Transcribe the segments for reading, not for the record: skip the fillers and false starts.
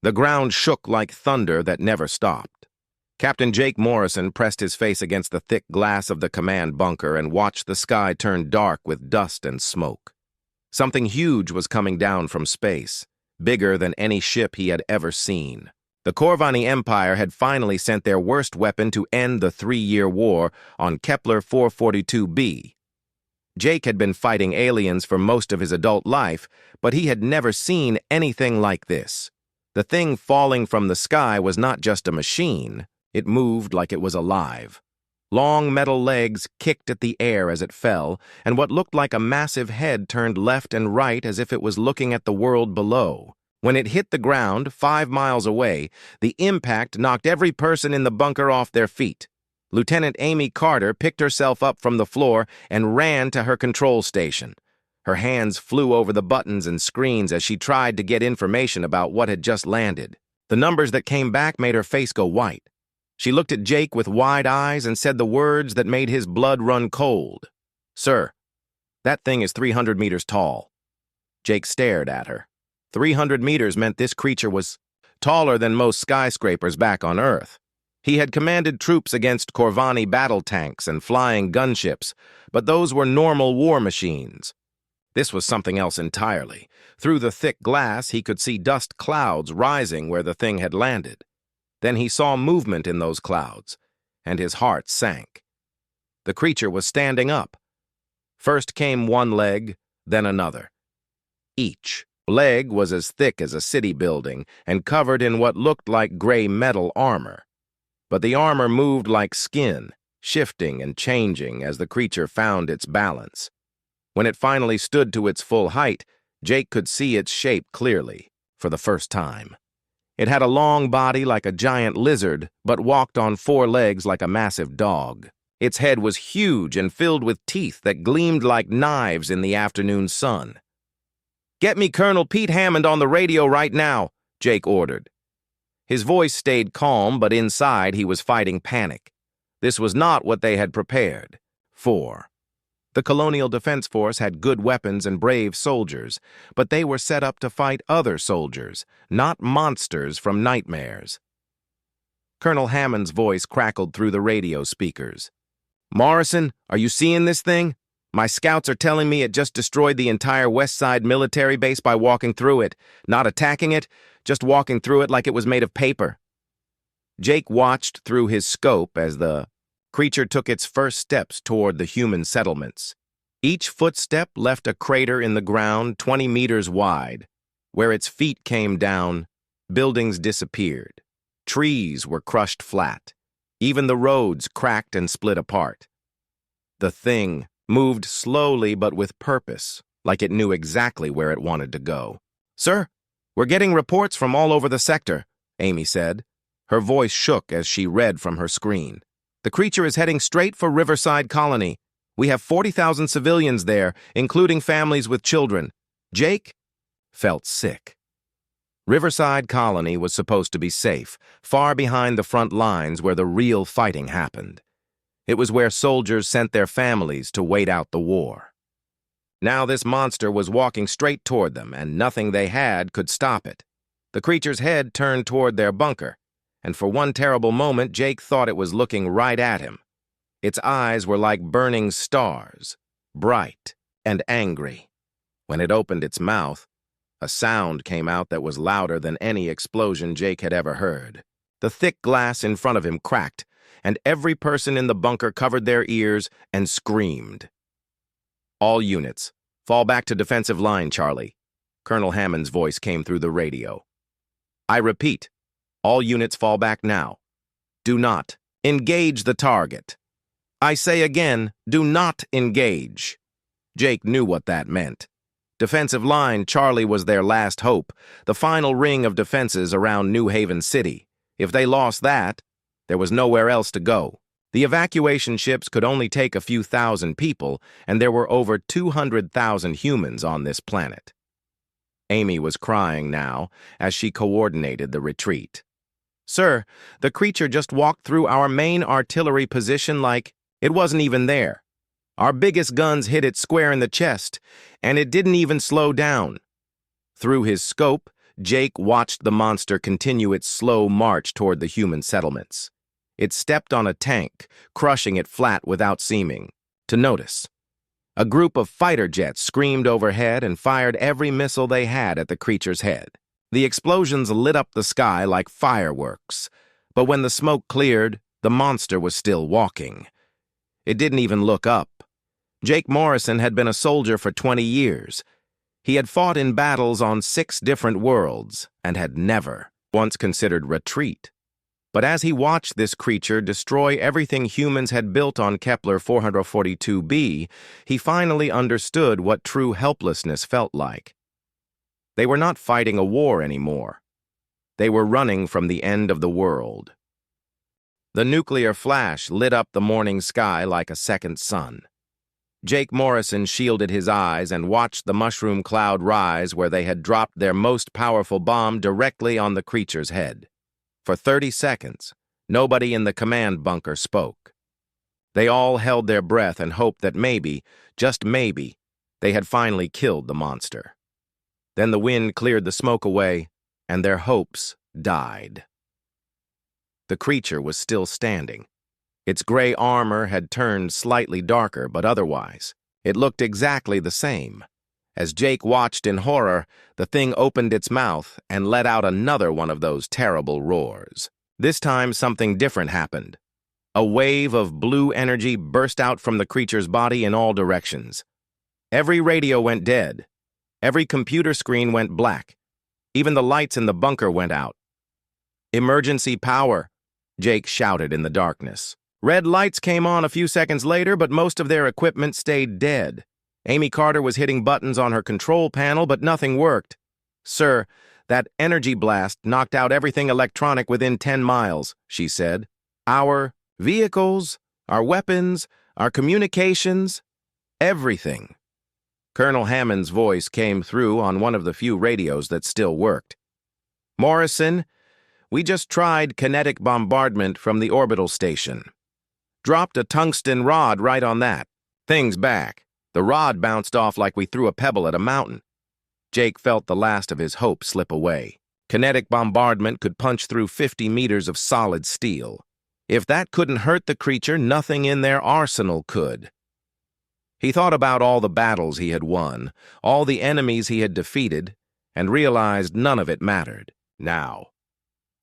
The ground shook like thunder that never stopped. Captain Jake Morrison pressed his face against the thick glass of the command bunker and watched the sky turn dark with dust and smoke. Something huge was coming down from space, bigger than any ship he had ever seen. The Corvani Empire had finally sent their worst weapon to end the 3-year war on Kepler 442b. Jake had been fighting aliens for most of his adult life, but he had never seen anything like this. The thing falling from the sky was not just a machine. It moved like it was alive. Long metal legs kicked at the air as it fell, and what looked like a massive head turned left and right as if it was looking at the world below. When it hit the ground 5 miles away, the impact knocked every person in the bunker off their feet. Lieutenant Amy Carter picked herself up from the floor and ran to her control station. Her hands flew over the buttons and screens as she tried to get information about what had just landed. The numbers that came back made her face go white. She looked at Jake with wide eyes and said the words that made his blood run cold. "Sir, that thing is 300 meters tall." Jake stared at her. 300 meters meant this creature was taller than most skyscrapers back on Earth. He had commanded troops against Corvani battle tanks and flying gunships, but those were normal war machines. This was something else entirely. Through the thick glass, he could see dust clouds rising where the thing had landed. Then he saw movement in those clouds, and his heart sank. The creature was standing up. First came one leg, then another. Each leg was as thick as a city building and covered in what looked like gray metal armor. But the armor moved like skin, shifting and changing as the creature found its balance. When it finally stood to its full height, Jake could see its shape clearly, for the first time. It had a long body like a giant lizard, but walked on 4 legs like a massive dog. Its head was huge and filled with teeth that gleamed like knives in the afternoon sun. "Get me Colonel Pete Hammond on the radio right now," Jake ordered. His voice stayed calm, but inside he was fighting panic. This was not what they had prepared for. The Colonial Defense Force had good weapons and brave soldiers, but they were set up to fight other soldiers, not monsters from nightmares. Colonel Hammond's voice crackled through the radio speakers. "Morrison, are you seeing this thing? My scouts are telling me it just destroyed the entire West Side military base by walking through it, not attacking it, just walking through it like it was made of paper." Jake watched through his scope as the creature took its first steps toward the human settlements. Each footstep left a crater in the ground 20 meters wide. Where its feet came down, buildings disappeared. Trees were crushed flat. Even the roads cracked and split apart. The thing moved slowly but with purpose, like it knew exactly where it wanted to go. "Sir, we're getting reports from all over the sector," Amy said. Her voice shook as she read from her screen. "The creature is heading straight for Riverside Colony. We have 40,000 civilians there, including families with children." Jake felt sick. Riverside Colony was supposed to be safe, far behind the front lines where the real fighting happened. It was where soldiers sent their families to wait out the war. Now this monster was walking straight toward them, and nothing they had could stop it. The creature's head turned toward their bunker, and for one terrible moment Jake thought it was looking right at him. Its eyes were like burning stars, bright and angry. When it opened its mouth, a sound came out that was louder than any explosion Jake had ever heard. The thick glass in front of him cracked, and every person in the bunker covered their ears and screamed. "All units, fall back to defensive line, Charlie." Colonel Hammond's voice came through the radio. "I repeat, all units fall back now. Do not engage the target. I say again, do not engage." Jake knew what that meant. Defensive line Charlie was their last hope, the final ring of defenses around New Haven City. If they lost that, there was nowhere else to go. The evacuation ships could only take a few thousand people, and there were over 200,000 humans on this planet. Amy was crying now as she coordinated the retreat. "Sir, the creature just walked through our main artillery position like it wasn't even there. Our biggest guns hit it square in the chest, and it didn't even slow down." Through his scope, Jake watched the monster continue its slow march toward the human settlements. It stepped on a tank, crushing it flat without seeming to notice. A group of fighter jets screamed overhead and fired every missile they had at the creature's head. The explosions lit up the sky like fireworks, but when the smoke cleared, the monster was still walking. It didn't even look up. Jake Morrison had been a soldier for 20 years. He had fought in battles on 6 different worlds and had never once considered retreat. But as he watched this creature destroy everything humans had built on Kepler 442b, he finally understood what true helplessness felt like. They were not fighting a war anymore. They were running from the end of the world. The nuclear flash lit up the morning sky like a second sun. Jake Morrison shielded his eyes and watched the mushroom cloud rise where they had dropped their most powerful bomb directly on the creature's head. For 30 seconds, nobody in the command bunker spoke. They all held their breath and hoped that maybe, just maybe, they had finally killed the monster. Then the wind cleared the smoke away, and their hopes died. The creature was still standing. Its gray armor had turned slightly darker, but otherwise, it looked exactly the same. As Jake watched in horror, the thing opened its mouth and let out another one of those terrible roars. This time, something different happened. A wave of blue energy burst out from the creature's body in all directions. Every radio went dead. Every computer screen went black. Even the lights in the bunker went out. "Emergency power," Jake shouted in the darkness. Red lights came on a few seconds later, but most of their equipment stayed dead. Amy Carter was hitting buttons on her control panel, but nothing worked. "Sir, that energy blast knocked out everything electronic within 10 miles, she said. "Our vehicles, our weapons, our communications, everything." Colonel Hammond's voice came through on one of the few radios that still worked. "Morrison, we just tried kinetic bombardment from the orbital station. Dropped a tungsten rod right on that. Thing's back. The rod bounced off like we threw a pebble at a mountain." Jake felt the last of his hope slip away. Kinetic bombardment could punch through 50 meters of solid steel. If that couldn't hurt the creature, nothing in their arsenal could. He thought about all the battles he had won, all the enemies he had defeated, and realized none of it mattered. Now,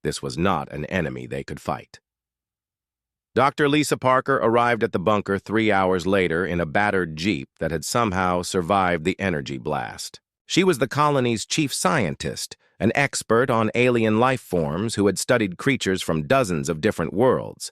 this was not an enemy they could fight. Dr. Lisa Parker arrived at the bunker 3 hours later in a battered jeep that had somehow survived the energy blast. She was the colony's chief scientist, an expert on alien life forms who had studied creatures from dozens of different worlds.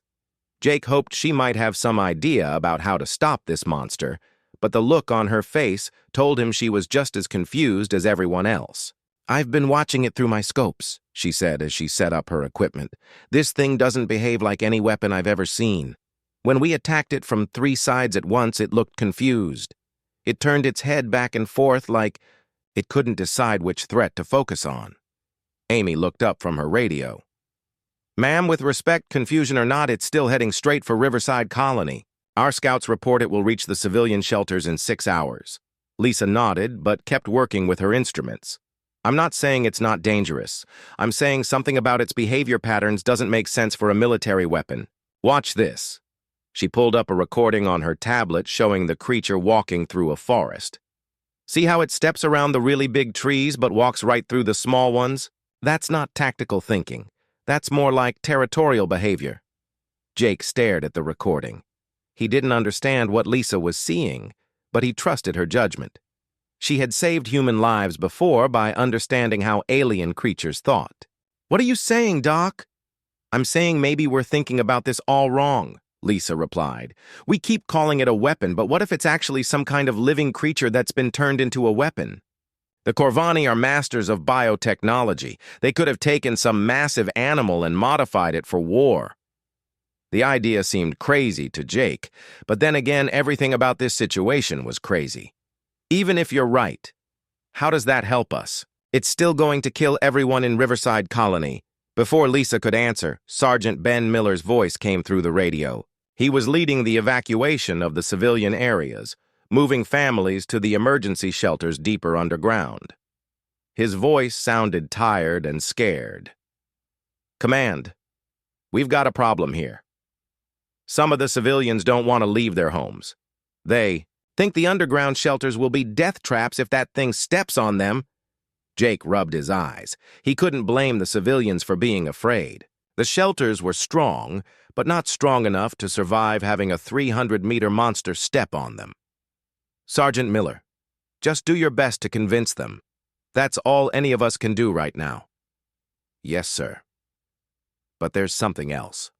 Jake hoped she might have some idea about how to stop this monster, but the look on her face told him she was just as confused as everyone else. "I've been watching it through my scopes," she said as she set up her equipment. "This thing doesn't behave like any weapon I've ever seen. When we attacked it from 3 sides at once, it looked confused. It turned its head back and forth like it couldn't decide which threat to focus on." Amy looked up from her radio. "Ma'am, with respect, confusion or not, it's still heading straight for Riverside Colony. Our scouts report it will reach the civilian shelters in 6 hours. Lisa nodded, but kept working with her instruments. "I'm not saying it's not dangerous. I'm saying something about its behavior patterns doesn't make sense for a military weapon. Watch this." She pulled up a recording on her tablet showing the creature walking through a forest. "See how it steps around the really big trees but walks right through the small ones? That's not tactical thinking. That's more like territorial behavior." Jake stared at the recording. He didn't understand what Lisa was seeing, but he trusted her judgment. She had saved human lives before by understanding how alien creatures thought. "What are you saying, Doc?" "I'm saying maybe we're thinking about this all wrong," Lisa replied. "We keep calling it a weapon, but what if it's actually some kind of living creature that's been turned into a weapon? The Corvani are masters of biotechnology. They could have taken some massive animal and modified it for war." The idea seemed crazy to Jake, but then again, everything about this situation was crazy. "Even if you're right, how does that help us? It's still going to kill everyone in Riverside Colony." Before Lisa could answer, Sergeant Ben Miller's voice came through the radio. He was leading the evacuation of the civilian areas, moving families to the emergency shelters deeper underground. His voice sounded tired and scared. "Command, we've got a problem here. Some of the civilians don't want to leave their homes. They think the underground shelters will be death traps if that thing steps on them." Jake rubbed his eyes. He couldn't blame the civilians for being afraid. The shelters were strong, but not strong enough to survive having a 300-meter monster step on them. "Sergeant Miller, just do your best to convince them. That's all any of us can do right now." "Yes, sir. But there's something else.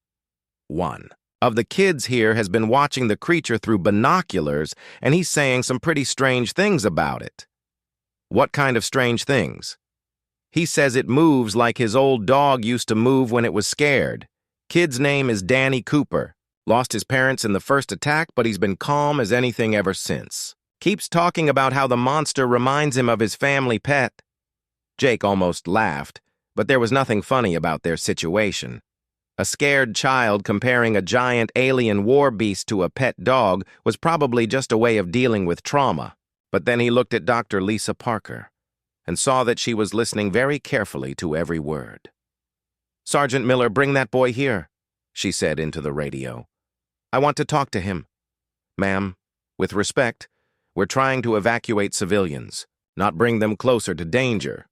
One of the kids here has been watching the creature through binoculars, and he's saying some pretty strange things about it." "What kind of strange things?" "He says it moves like his old dog used to move when it was scared. Kid's name is Danny Cooper. Lost his parents in the first attack, but he's been calm as anything ever since. Keeps talking about how the monster reminds him of his family pet." Jake almost laughed, but there was nothing funny about their situation. A scared child comparing a giant alien warbeast to a pet dog was probably just a way of dealing with trauma. But then he looked at Dr. Lisa Parker and saw that she was listening very carefully to every word. "Sergeant Miller, bring that boy here," she said into the radio. "I want to talk to him." "Ma'am, with respect, we're trying to evacuate civilians, not bring them closer to danger.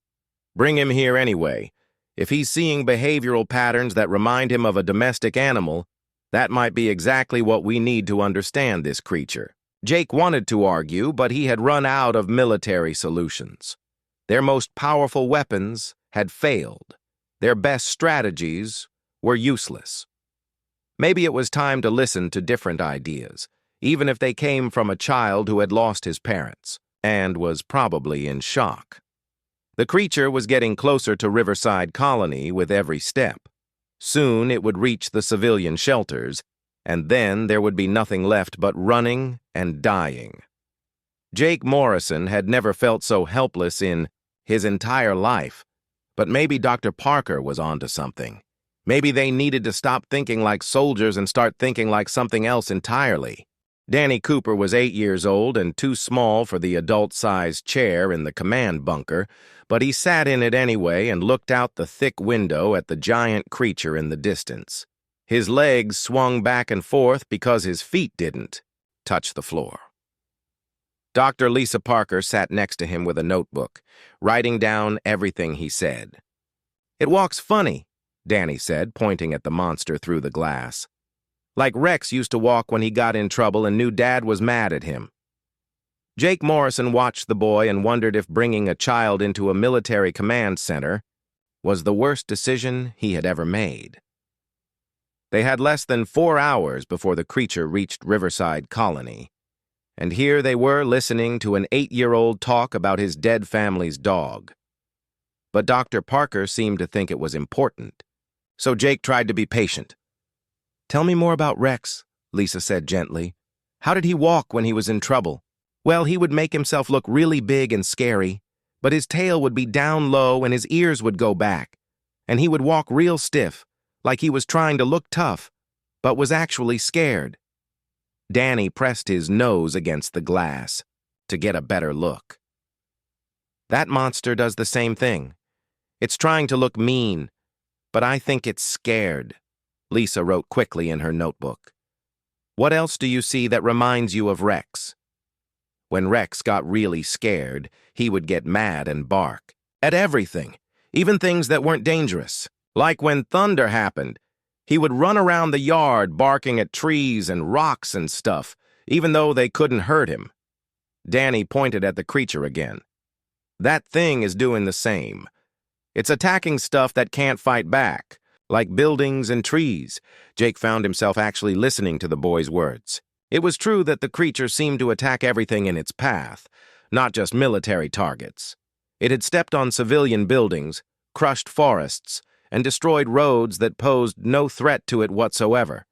Bring him here anyway. If he's seeing behavioral patterns that remind him of a domestic animal, that might be exactly what we need to understand this creature." Jake wanted to argue, but he had run out of military solutions. Their most powerful weapons had failed. Their best strategies were useless. Maybe it was time to listen to different ideas, even if they came from a child who had lost his parents and was probably in shock. The creature was getting closer to Riverside Colony with every step. Soon it would reach the civilian shelters, and then there would be nothing left but running and dying. Jake Morrison had never felt so helpless in his entire life, but maybe Dr. Parker was onto something. Maybe they needed to stop thinking like soldiers and start thinking like something else entirely. Danny Cooper was 8 years old and too small for the adult-sized chair in the command bunker, but he sat in it anyway and looked out the thick window at the giant creature in the distance. His legs swung back and forth because his feet didn't touch the floor. Dr. Lisa Parker sat next to him with a notebook, writing down everything he said. "It walks funny," Danny said, pointing at the monster through the glass. "Like Rex used to walk when he got in trouble and knew Dad was mad at him." Jake Morrison watched the boy and wondered if bringing a child into a military command center was the worst decision he had ever made. They had less than 4 hours before the creature reached Riverside Colony, and here they were listening to an 8-year-old talk about his dead family's dog. But Dr. Parker seemed to think it was important, so Jake tried to be patient. "Tell me more about Rex," Lisa said gently. "How did he walk when he was in trouble?" "Well, he would make himself look really big and scary, but his tail would be down low and his ears would go back, and he would walk real stiff, like he was trying to look tough, but was actually scared." Danny pressed his nose against the glass to get a better look. "That monster does the same thing. It's trying to look mean, but I think it's scared," Lisa wrote quickly in her notebook. "What else do you see that reminds you of Rex?" When Rex got really scared, he would get mad and bark at everything, even things that weren't dangerous. Like when thunder happened, he would run around the yard barking at trees and rocks and stuff, even though they couldn't hurt him. Danny pointed at the creature again. "That thing is doing the same. It's attacking stuff that can't fight back, like buildings and trees." Jake found himself actually listening to the boy's words. It was true that the creature seemed to attack everything in its path, not just military targets. It had stepped on civilian buildings, crushed forests, and destroyed roads that posed no threat to it whatsoever.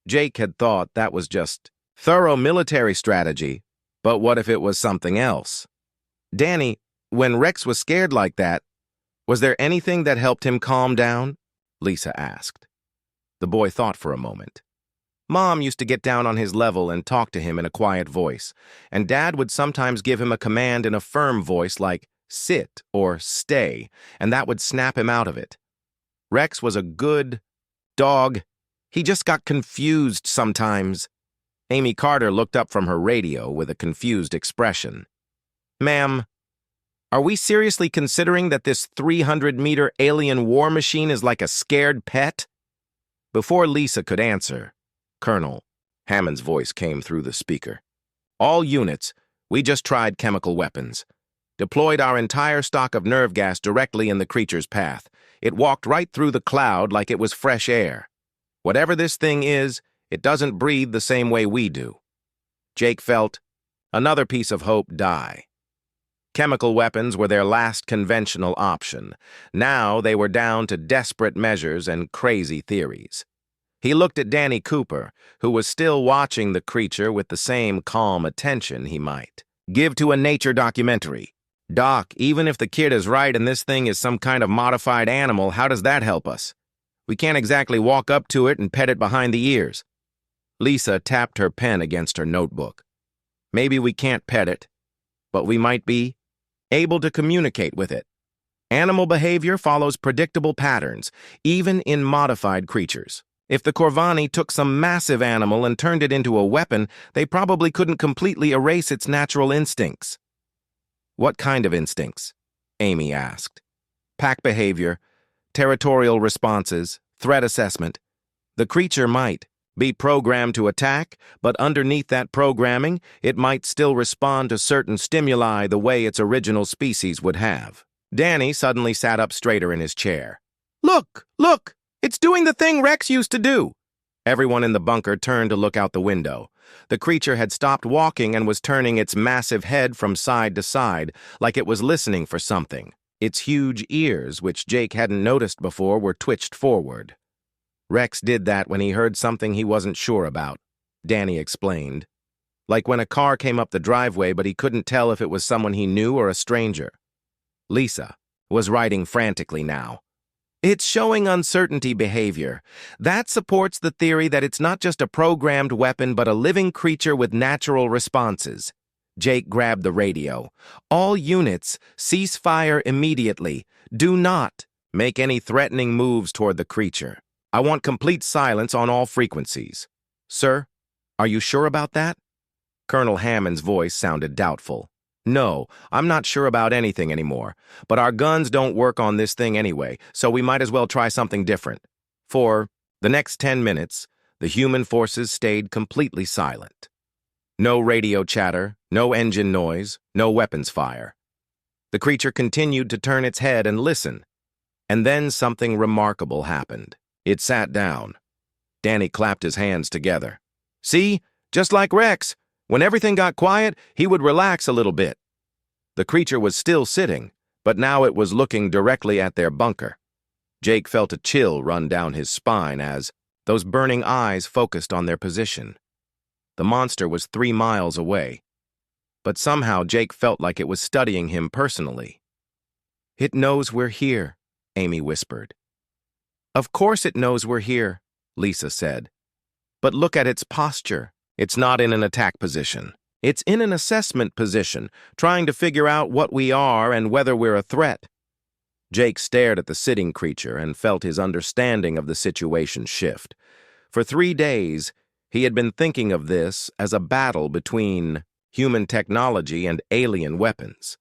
Jake had thought that was just thorough military strategy, but what if it was something else? "Danny, when Rex was scared like that, was there anything that helped him calm down?" Lisa asked. The boy thought for a moment. Mom used to get down on his level and talk to him in a quiet voice, and Dad would sometimes give him a command in a firm voice like, sit or stay, and that would snap him out of it. Rex was a good dog. He just got confused sometimes. Amy Carter looked up from her radio with a confused expression. Ma'am, are we seriously considering that this 300-meter alien war machine is like a scared pet? Before Lisa could answer, Colonel Hammond's voice came through the speaker. All units, we just tried chemical weapons. Deployed our entire stock of nerve gas directly in the creature's path. It walked right through the cloud like it was fresh air. Whatever this thing is, it doesn't breathe the same way we do. Jake felt another piece of hope die. Chemical weapons were their last conventional option. Now they were down to desperate measures and crazy theories. He looked at Danny Cooper, who was still watching the creature with the same calm attention he might give to a nature documentary. Doc, even if the kid is right and this thing is some kind of modified animal, how does that help us? We can't exactly walk up to it and pet it behind the ears. Lisa tapped her pen against her notebook. Maybe we can't pet it, but we might be able to communicate with it. Animal behavior follows predictable patterns, even in modified creatures. If the Corvani took some massive animal and turned it into a weapon, they probably couldn't completely erase its natural instincts. What kind of instincts? Amy asked. Pack behavior, territorial responses, threat assessment. The creature might be programmed to attack, but underneath that programming, it might still respond to certain stimuli the way its original species would have. Danny suddenly sat up straighter in his chair. Look! Look! It's doing the thing Rex used to do! Everyone in the bunker turned to look out the window. The creature had stopped walking and was turning its massive head from side to side, like it was listening for something. Its huge ears, which Jake hadn't noticed before, were twitched forward. Rex did that when he heard something he wasn't sure about, Danny explained. Like when a car came up the driveway, but he couldn't tell if it was someone he knew or a stranger. Lisa was writing frantically now. It's showing uncertainty behavior. That supports the theory that it's not just a programmed weapon, but a living creature with natural responses. Jake grabbed the radio. All units, cease fire immediately. Do not make any threatening moves toward the creature. I want complete silence on all frequencies. Sir, are you sure about that? Colonel Hammond's voice sounded doubtful. No, I'm not sure about anything anymore, but our guns don't work on this thing anyway, so we might as well try something different. For the next 10 minutes, the human forces stayed completely silent. No radio chatter, no engine noise, no weapons fire. The creature continued to turn its head and listen, and then something remarkable happened. It sat down. Danny clapped his hands together. See, just like Rex. When everything got quiet, he would relax a little bit. The creature was still sitting, but now it was looking directly at their bunker. Jake felt a chill run down his spine as those burning eyes focused on their position. The monster was 3 miles away, but somehow Jake felt like it was studying him personally. It knows we're here, Amy whispered. Of course it knows we're here, Lisa said. But look at its posture. It's not in an attack position. It's in an assessment position, trying to figure out what we are and whether we're a threat. Jake stared at the sitting creature and felt his understanding of the situation shift. For 3 days, he had been thinking of this as a battle between human technology and alien weapons.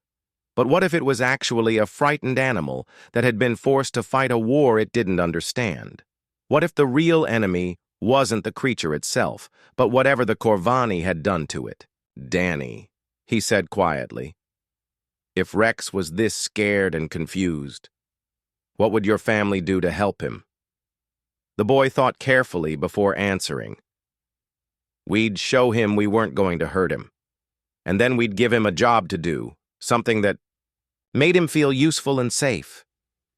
But what if it was actually a frightened animal that had been forced to fight a war it didn't understand? What if the real enemy wasn't the creature itself, but whatever the Corvani had done to it? Danny, he said quietly. If Rex was this scared and confused, what would your family do to help him? The boy thought carefully before answering. We'd show him we weren't going to hurt him. And then we'd give him a job to do, something that made him feel useful and safe.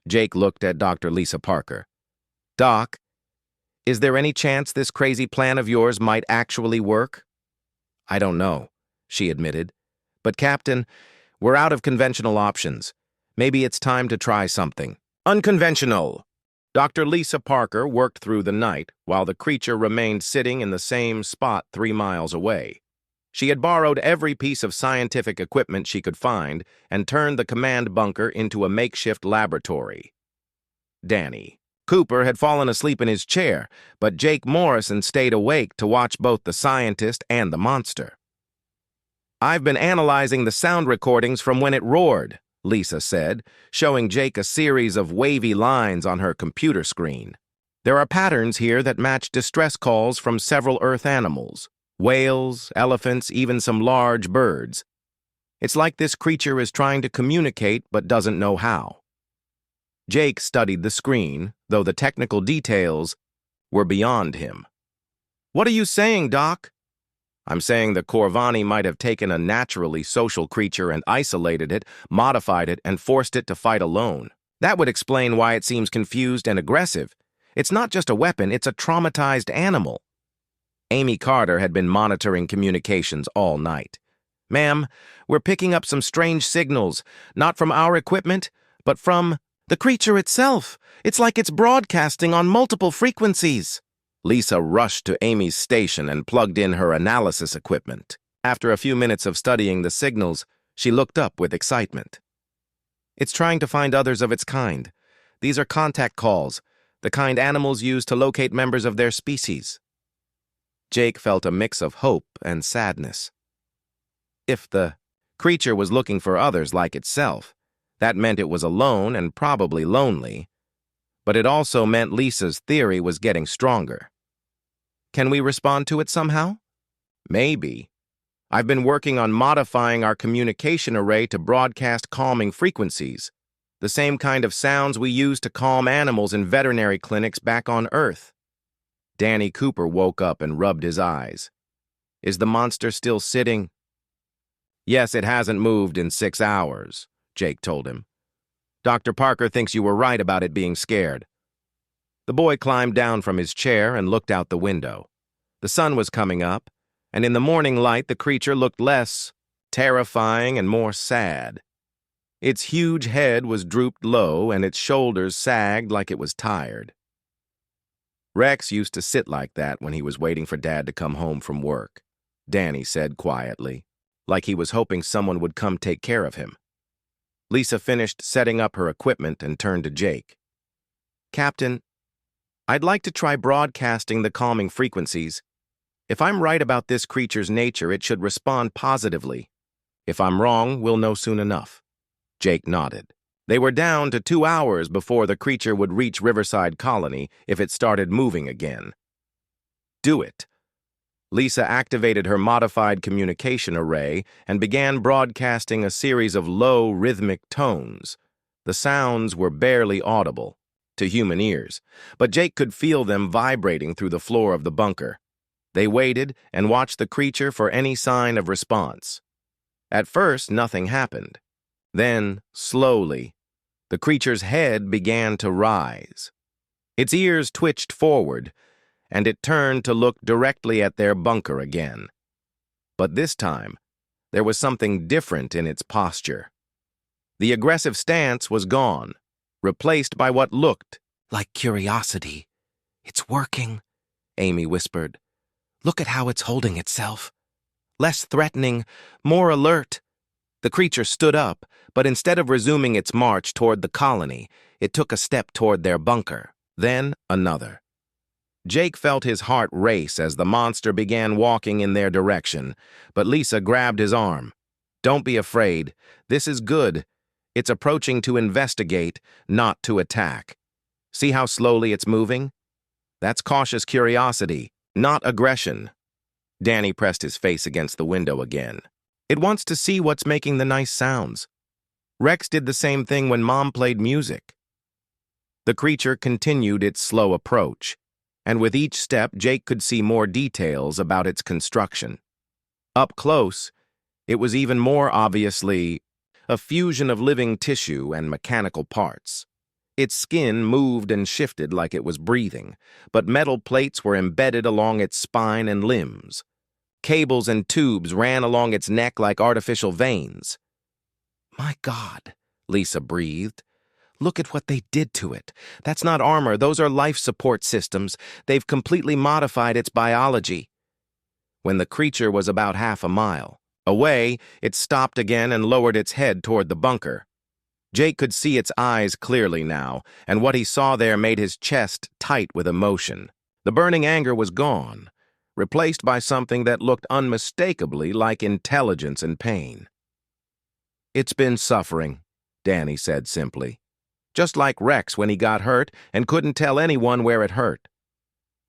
Jake looked at Dr. Lisa Parker. Doc, is there any chance this crazy plan of yours might actually work? I don't know, she admitted. But Captain, we're out of conventional options. Maybe it's time to try something unconventional. Dr. Lisa Parker worked through the night while the creature remained sitting in the same spot 3 miles away. She had borrowed every piece of scientific equipment she could find and turned the command bunker into a makeshift laboratory. Danny Cooper had fallen asleep in his chair, but Jake Morrison stayed awake to watch both the scientist and the monster. "I've been analyzing the sound recordings from when it roared," Lisa said, showing Jake a series of wavy lines on her computer screen. "There are patterns here that match distress calls from several Earth animals. Whales, elephants, even some large birds. It's like this creature is trying to communicate but doesn't know how." Jake studied the screen, though the technical details were beyond him. "What are you saying, Doc?" "I'm saying the Corvani might have taken a naturally social creature and isolated it, modified it, and forced it to fight alone. That would explain why it seems confused and aggressive. It's not just a weapon, it's a traumatized animal." Amy Carter had been monitoring communications all night. "Ma'am, we're picking up some strange signals, not from our equipment, but from the creature itself. It's like it's broadcasting on multiple frequencies." Lisa rushed to Amy's station and plugged in her analysis equipment. After a few minutes of studying the signals, she looked up with excitement. "It's trying to find others of its kind. These are contact calls, the kind animals use to locate members of their species." Jake felt a mix of hope and sadness. If the creature was looking for others like itself, that meant it was alone and probably lonely, but it also meant Lisa's theory was getting stronger. "Can we respond to it somehow?" "Maybe. I've been working on modifying our communication array to broadcast calming frequencies, the same kind of sounds we use to calm animals in veterinary clinics back on Earth." Danny Cooper woke up and rubbed his eyes. "Is the monster still sitting?" "Yes, it hasn't moved in 6 hours, Jake told him. "Dr. Parker thinks you were right about it being scared." The boy climbed down from his chair and looked out the window. The sun was coming up, and in the morning light the creature looked less terrifying and more sad. Its huge head was drooped low and its shoulders sagged like it was tired. "Rex used to sit like that when he was waiting for Dad to come home from work," Danny said quietly, like he was hoping someone would come take care of him. Lisa finished setting up her equipment and turned to Jake. "Captain, I'd like to try broadcasting the calming frequencies. If I'm right about this creature's nature, it should respond positively. If I'm wrong, we'll know soon enough." Jake nodded. They were down to 2 hours before the creature would reach Riverside Colony if it started moving again. "Do it." Lisa activated her modified communication array and began broadcasting a series of low, rhythmic tones. The sounds were barely audible to human ears, but Jake could feel them vibrating through the floor of the bunker. They waited and watched the creature for any sign of response. At first, nothing happened. Then, slowly, the creature's head began to rise. Its ears twitched forward, and it turned to look directly at their bunker again. But this time, there was something different in its posture. The aggressive stance was gone, replaced by what looked like curiosity. "It's working," Amy whispered. "Look at how it's holding itself. Less threatening, more alert." The creature stood up, but instead of resuming its march toward the colony, it took a step toward their bunker, then another. Jake felt his heart race as the monster began walking in their direction, but Lisa grabbed his arm. "Don't be afraid. This is good. It's approaching to investigate, not to attack. See how slowly it's moving? That's cautious curiosity, not aggression." Danny pressed his face against the window again. "It wants to see what's making the nice sounds. Rex did the same thing when Mom played music." The creature continued its slow approach, and with each step Jake could see more details about its construction. Up close, it was even more obviously a fusion of living tissue and mechanical parts. Its skin moved and shifted like it was breathing, but metal plates were embedded along its spine and limbs. Cables and tubes ran along its neck like artificial veins. "My God," Lisa breathed. "Look at what they did to it. That's not armor, those are life support systems. They've completely modified its biology." When the creature was about half a mile away, it stopped again and lowered its head toward the bunker. Jake could see its eyes clearly now, and what he saw there made his chest tight with emotion. The burning anger was gone, replaced by something that looked unmistakably like intelligence and pain. "It's been suffering," Danny said simply. "Just like Rex when he got hurt and couldn't tell anyone where it hurt."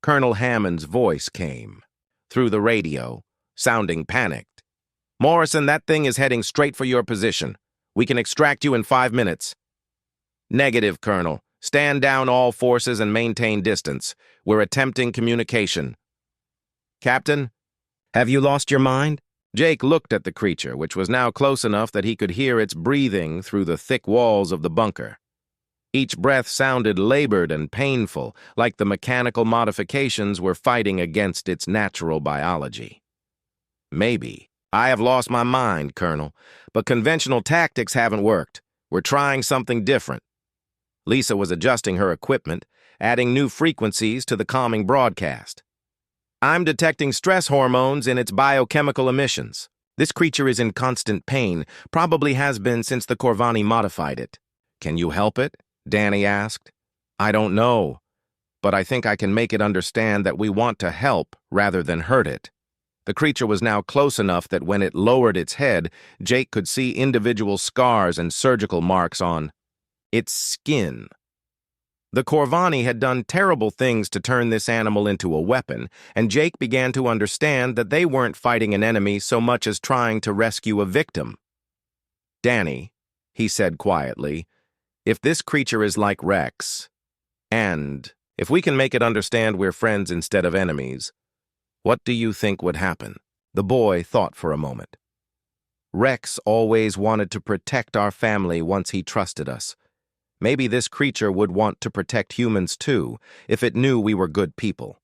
Colonel Hammond's voice came through the radio, sounding panicked. "Morrison, that thing is heading straight for your position. We can extract you in 5 minutes." "Negative, Colonel. Stand down all forces and maintain distance. We're attempting communication." "Captain, have you lost your mind?" Jake looked at the creature, which was now close enough that he could hear its breathing through the thick walls of the bunker. Each breath sounded labored and painful, like the mechanical modifications were fighting against its natural biology. "Maybe. I have lost my mind, Colonel, but conventional tactics haven't worked. We're trying something different." Lisa was adjusting her equipment, adding new frequencies to the calming broadcast. "I'm detecting stress hormones in its biochemical emissions. This creature is in constant pain, probably has been since the Corvani modified it." "Can you help it?" Danny asked. "I don't know, but I think I can make it understand that we want to help rather than hurt it." The creature was now close enough that when it lowered its head, Jake could see individual scars and surgical marks on its skin. The Corvani had done terrible things to turn this animal into a weapon, and Jake began to understand that they weren't fighting an enemy so much as trying to rescue a victim. "Danny," he said quietly, "if this creature is like Rex, and if we can make it understand we're friends instead of enemies, what do you think would happen?" The boy thought for a moment. "Rex always wanted to protect our family once he trusted us. Maybe this creature would want to protect humans too, if it knew we were good people."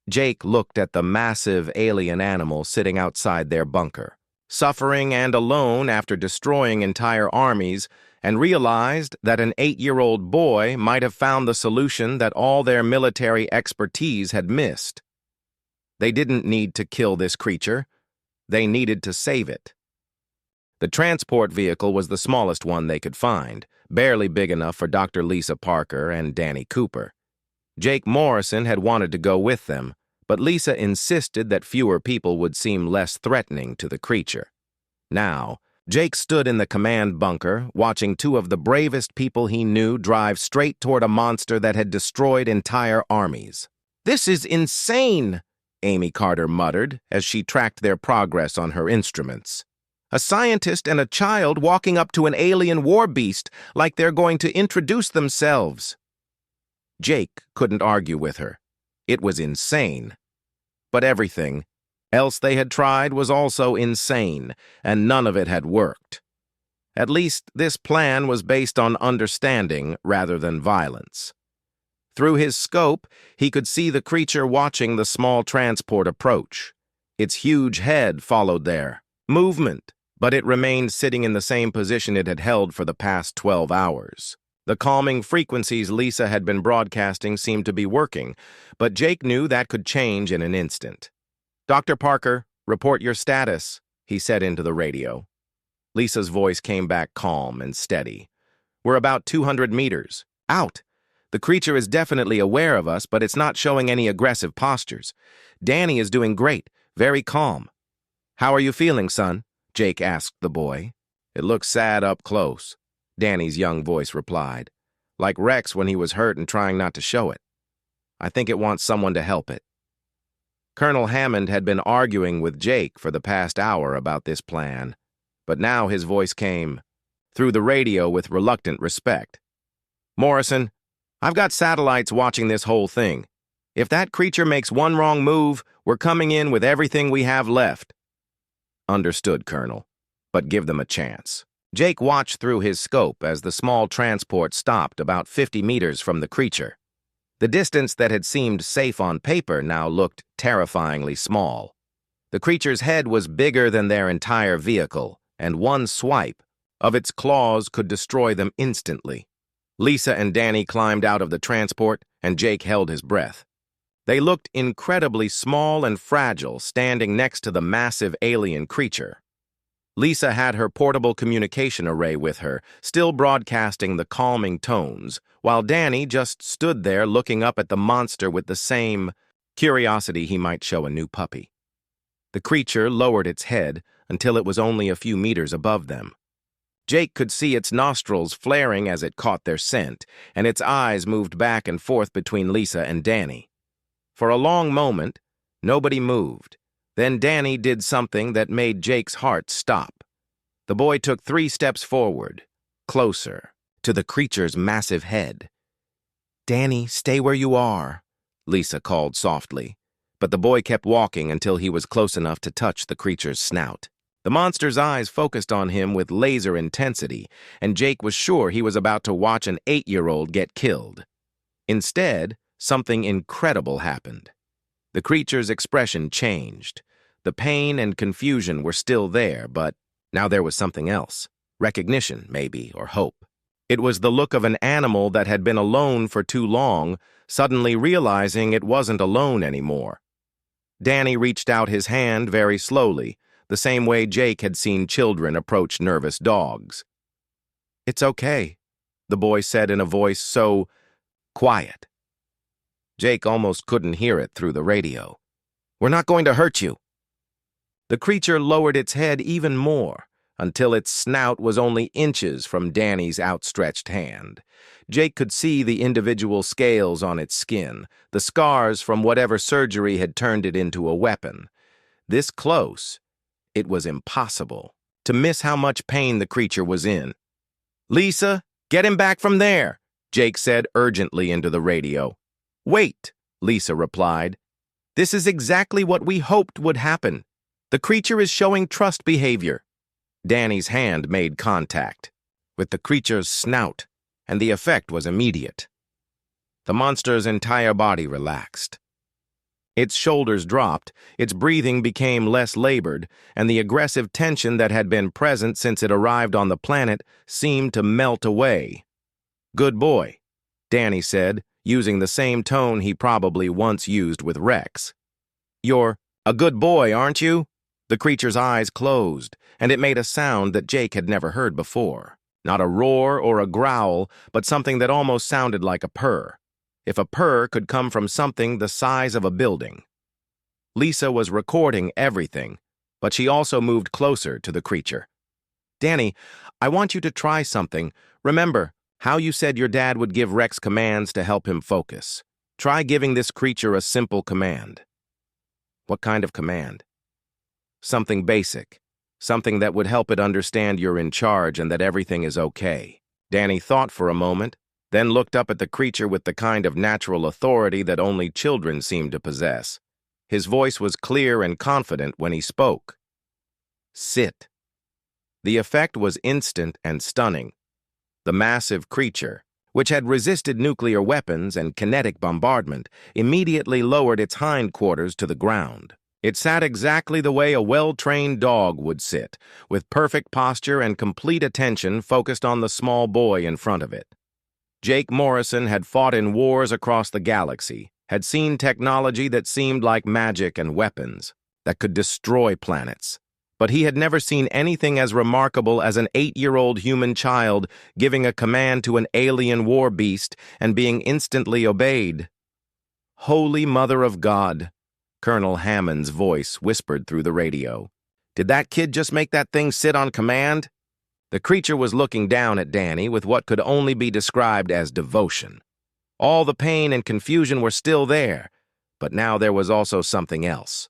Jake looked at the massive alien animal sitting outside their bunker, suffering and alone after destroying entire armies, and realized that an 8-year-old boy might have found the solution that all their military expertise had missed. They didn't need to kill this creature. They needed to save it. The transport vehicle was the smallest one they could find, barely big enough for Dr. Lisa Parker and Danny Cooper. Jake Morrison had wanted to go with them, but Lisa insisted that fewer people would seem less threatening to the creature. Now, Jake stood in the command bunker, watching two of the bravest people he knew drive straight toward a monster that had destroyed entire armies. "This is insane," Amy Carter muttered as she tracked their progress on her instruments. "A scientist and a child walking up to an alien warbeast like they're going to introduce themselves." Jake couldn't argue with her. It was insane. But everything else they had tried was also insane, and none of it had worked. At least this plan was based on understanding rather than violence. Through his scope, he could see the creature watching the small transport approach. Its huge head followed their movement, but it remained sitting in the same position it had held for the past 12 hours. The calming frequencies Lisa had been broadcasting seemed to be working, but Jake knew that could change in an instant. "Dr. Parker, report your status," he said into the radio. Lisa's voice came back calm and steady. "We're about 200 meters. Out. The creature is definitely aware of us, but it's not showing any aggressive postures. Danny is doing great, very calm." "How are you feeling, son?" Jake asked the boy. "It looks sad up close," Danny's young voice replied. "Like Rex when he was hurt and trying not to show it. I think it wants someone to help it." Colonel Hammond had been arguing with Jake for the past hour about this plan, but now his voice came through the radio with reluctant respect. "Morrison, I've got satellites watching this whole thing. If that creature makes one wrong move, we're coming in with everything we have left." "Understood, Colonel, but give them a chance." Jake watched through his scope as the small transport stopped about 50 meters from the creature. The distance that had seemed safe on paper now looked terrifyingly small. The creature's head was bigger than their entire vehicle, and one swipe of its claws could destroy them instantly. Lisa and Danny climbed out of the transport, and Jake held his breath. They looked incredibly small and fragile standing next to the massive alien creature. Lisa had her portable communication array with her, still broadcasting the calming tones, while Danny just stood there looking up at the monster with the same curiosity he might show a new puppy. The creature lowered its head until it was only a few meters above them. Jake could see its nostrils flaring as it caught their scent, and its eyes moved back and forth between Lisa and Danny. For a long moment, nobody moved. Then Danny did something that made Jake's heart stop. The boy took 3 steps forward, closer, to the creature's massive head. "Danny, stay where you are," Lisa called softly, but the boy kept walking until he was close enough to touch the creature's snout. The monster's eyes focused on him with laser intensity, and Jake was sure he was about to watch an 8-year-old get killed. Instead, something incredible happened. The creature's expression changed. The pain and confusion were still there, but now there was something else. Recognition, maybe, or hope. It was the look of an animal that had been alone for too long, suddenly realizing it wasn't alone anymore. Danny reached out his hand very slowly, the same way Jake had seen children approach nervous dogs. "It's okay," the boy said in a voice so quiet. Jake almost couldn't hear it through the radio. "We're not going to hurt you." The creature lowered its head even more, until its snout was only inches from Danny's outstretched hand. Jake could see the individual scales on its skin, the scars from whatever surgery had turned it into a weapon. This close, it was impossible to miss how much pain the creature was in. "Lisa, get him back from there," Jake said urgently into the radio. "Wait," Lisa replied. "This is exactly what we hoped would happen. The creature is showing trust behavior." Danny's hand made contact with the creature's snout, and the effect was immediate. The monster's entire body relaxed. Its shoulders dropped, its breathing became less labored, and the aggressive tension that had been present since it arrived on the planet seemed to melt away. "Good boy," Danny said, using the same tone he probably once used with Rex. "You're a good boy, aren't you?" The creature's eyes closed, and it made a sound that Jake had never heard before. Not a roar or a growl, but something that almost sounded like a purr. If a purr could come from something the size of a building. Lisa was recording everything, but she also moved closer to the creature. "Danny, I want you to try something. Remember how you said your dad would give Rex commands to help him focus. Try giving this creature a simple command." "What kind of command?" "Something basic. Something that would help it understand you're in charge and that everything is okay." Danny thought for a moment, then looked up at the creature with the kind of natural authority that only children seem to possess. His voice was clear and confident when he spoke. "Sit." The effect was instant and stunning. The massive creature, which had resisted nuclear weapons and kinetic bombardment, immediately lowered its hindquarters to the ground. It sat exactly the way a well-trained dog would sit, with perfect posture and complete attention focused on the small boy in front of it. Jake Morrison had fought in wars across the galaxy, had seen technology that seemed like magic and weapons that could destroy planets. But he had never seen anything as remarkable as an 8-year-old human child giving a command to an alien warbeast and being instantly obeyed. "Holy Mother of God," Colonel Hammond's voice whispered through the radio. "Did that kid just make that thing sit on command?" The creature was looking down at Danny with what could only be described as devotion. All the pain and confusion were still there, but now there was also something else.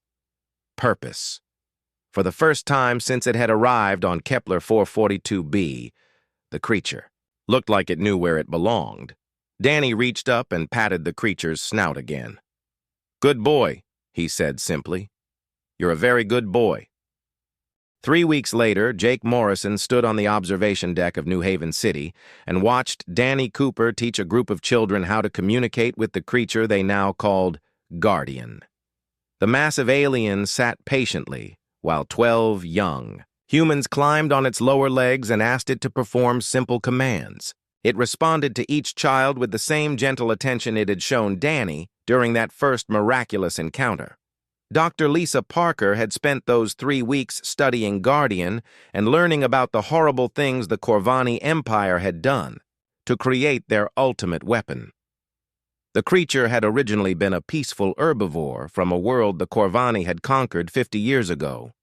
Purpose. For the first time since it had arrived on Kepler 442b, the creature looked like it knew where it belonged. Danny reached up and patted the creature's snout again. "Good boy," he said simply. "You're a very good boy." 3 weeks later, Jake Morrison stood on the observation deck of New Haven City and watched Danny Cooper teach a group of children how to communicate with the creature they now called Guardian. The massive alien sat patiently, while 12 young humans climbed on its lower legs and asked it to perform simple commands. It responded to each child with the same gentle attention it had shown Danny, during that first miraculous encounter. Dr. Lisa Parker had spent those 3 weeks studying Guardian and learning about the horrible things the Corvani Empire had done to create their ultimate weapon. The creature had originally been a peaceful herbivore from a world the Corvani had conquered 50 years ago.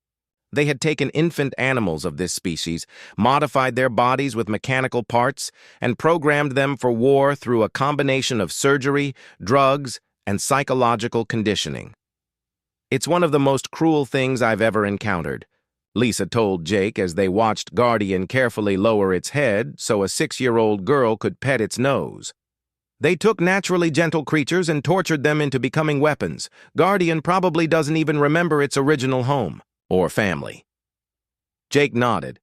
They had taken infant animals of this species, modified their bodies with mechanical parts, and programmed them for war through a combination of surgery, drugs, and psychological conditioning. "It's one of the most cruel things I've ever encountered," Lisa told Jake as they watched Guardian carefully lower its head so a 6-year-old girl could pet its nose. "They took naturally gentle creatures and tortured them into becoming weapons. Guardian probably doesn't even remember its original home or family." Jake nodded,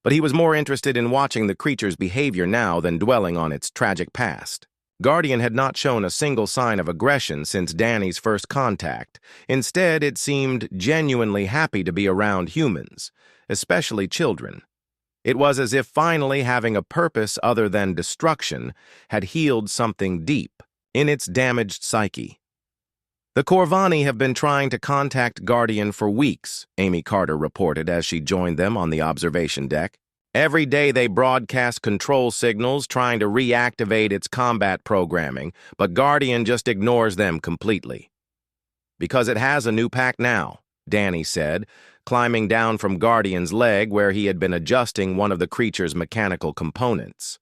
but he was more interested in watching the creature's behavior now than dwelling on its tragic past. Guardian had not shown a single sign of aggression since Danny's first contact. Instead, it seemed genuinely happy to be around humans, especially children. It was as if finally having a purpose other than destruction had healed something deep in its damaged psyche. "The Corvani have been trying to contact Guardian for weeks," Amy Carter reported as she joined them on the observation deck. "Every day they broadcast control signals trying to reactivate its combat programming, but Guardian just ignores them completely." "Because it has a new pack now," Danny said, climbing down from Guardian's leg where he had been adjusting one of the creature's mechanical components.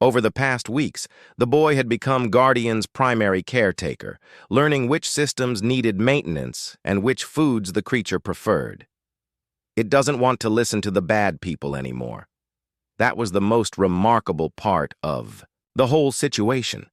Over the past weeks, the boy had become Guardian's primary caretaker, learning which systems needed maintenance and which foods the creature preferred. It doesn't want to listen to the bad people anymore. That was the most remarkable part of the whole situation.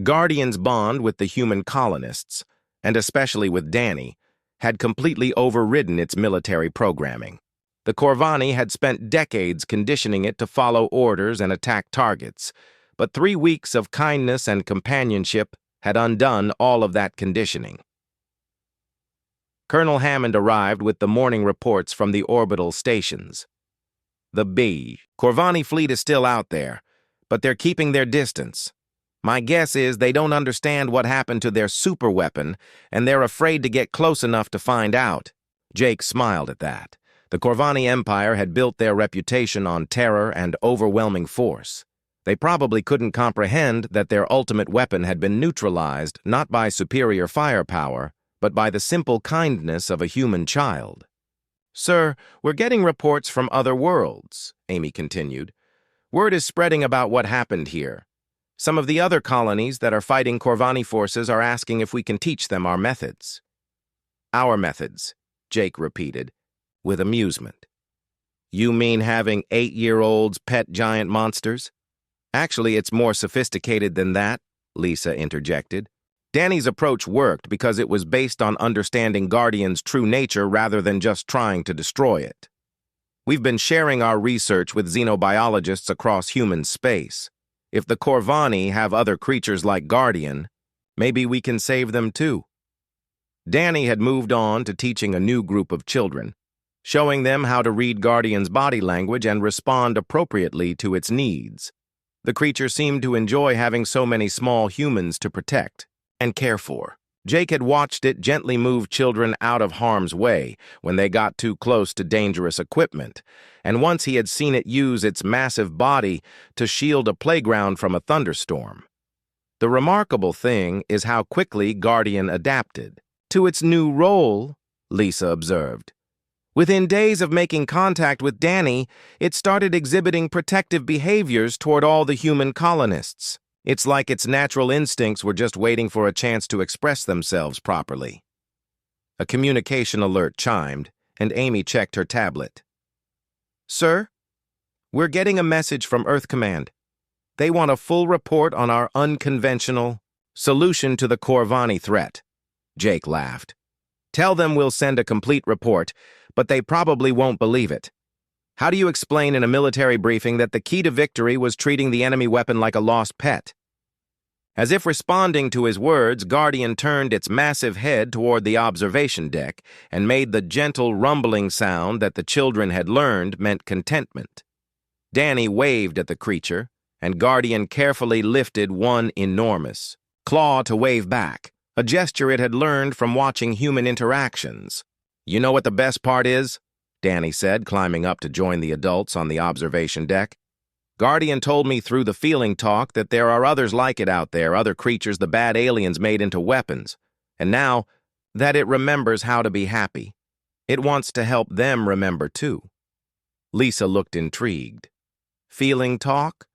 Guardian's bond with the human colonists, and especially with Danny, had completely overridden its military programming. The Corvani had spent decades conditioning it to follow orders and attack targets, but 3 weeks of kindness and companionship had undone all of that conditioning. Colonel Hammond arrived with the morning reports from the orbital stations. "The Corvani fleet is still out there, but they're keeping their distance. My guess is they don't understand what happened to their superweapon, and they're afraid to get close enough to find out." Jake smiled at that. The Corvani Empire had built their reputation on terror and overwhelming force. They probably couldn't comprehend that their ultimate weapon had been neutralized not by superior firepower, but by the simple kindness of a human child. "Sir, we're getting reports from other worlds," Amy continued. "Word is spreading about what happened here. Some of the other colonies that are fighting Corvani forces are asking if we can teach them our methods." "Our methods," Jake repeated, with amusement. "You mean having 8-year-olds pet giant monsters?" "Actually, it's more sophisticated than that," Lisa interjected. "Danny's approach worked because it was based on understanding Guardian's true nature rather than just trying to destroy it. We've been sharing our research with xenobiologists across human space. If the Corvani have other creatures like Guardian, maybe we can save them too." Danny had moved on to teaching a new group of children, showing them how to read Guardian's body language and respond appropriately to its needs. The creature seemed to enjoy having so many small humans to protect and care for. Jake had watched it gently move children out of harm's way when they got too close to dangerous equipment, and once he had seen it use its massive body to shield a playground from a thunderstorm. The remarkable thing is how quickly Guardian adapted to its new role, Lisa observed. Within days of making contact with Danny, it started exhibiting protective behaviors toward all the human colonists. It's like its natural instincts were just waiting for a chance to express themselves properly. A communication alert chimed, and Amy checked her tablet. "Sir, we're getting a message from Earth Command. They want a full report on our unconventional solution to the Corvani threat." Jake laughed. "Tell them we'll send a complete report, but they probably won't believe it. How do you explain in a military briefing that the key to victory was treating the enemy weapon like a lost pet?" As if responding to his words, Guardian turned its massive head toward the observation deck and made the gentle rumbling sound that the children had learned meant contentment. Danny waved at the creature, and Guardian carefully lifted one enormous, claw to wave back, a gesture it had learned from watching human interactions. "You know what the best part is?" Danny said, climbing up to join the adults on the observation deck. "Guardian told me through the feeling talk that there are others like it out there, other creatures the bad aliens made into weapons, and now that it remembers how to be happy. It wants to help them remember too." Lisa looked intrigued. "Feeling talk?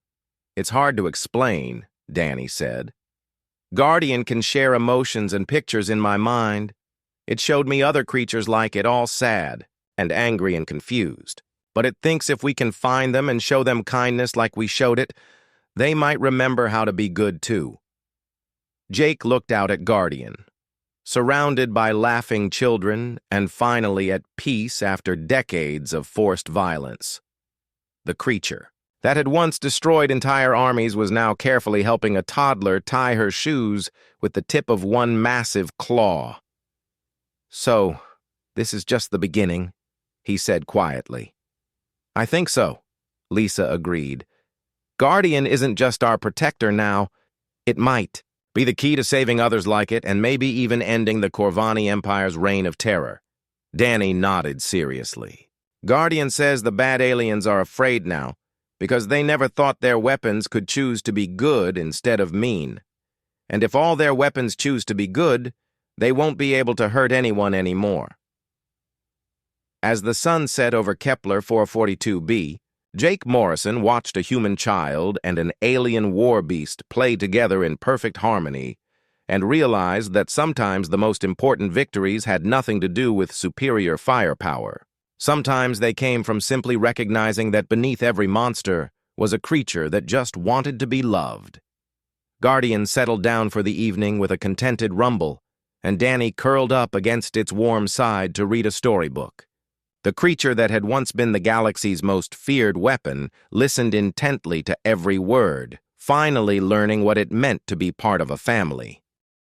It's hard to explain," Danny said. "Guardian can share emotions and pictures in my mind. It showed me other creatures like it, all sad and angry and confused. But it thinks if we can find them and show them kindness like we showed it, they might remember how to be good too." Jake looked out at Guardian, surrounded by laughing children and finally at peace after decades of forced violence. The creature that had once destroyed entire armies was now carefully helping a toddler tie her shoes with the tip of one massive claw. "So, this is just the beginning," he said quietly. "I think so," Lisa agreed. "Guardian isn't just our protector now. It might be the key to saving others like it and maybe even ending the Corvani Empire's reign of terror." Danny nodded seriously. "Guardian says the bad aliens are afraid now because they never thought their weapons could choose to be good instead of mean. And if all their weapons choose to be good, they won't be able to hurt anyone anymore." As the sun set over Kepler 442b, Jake Morrison watched a human child and an alien warbeast play together in perfect harmony and realized that sometimes the most important victories had nothing to do with superior firepower. Sometimes they came from simply recognizing that beneath every monster was a creature that just wanted to be loved. Guardian settled down for the evening with a contented rumble, and Danny curled up against its warm side to read a storybook. The creature that had once been the galaxy's most feared weapon listened intently to every word, finally learning what it meant to be part of a family.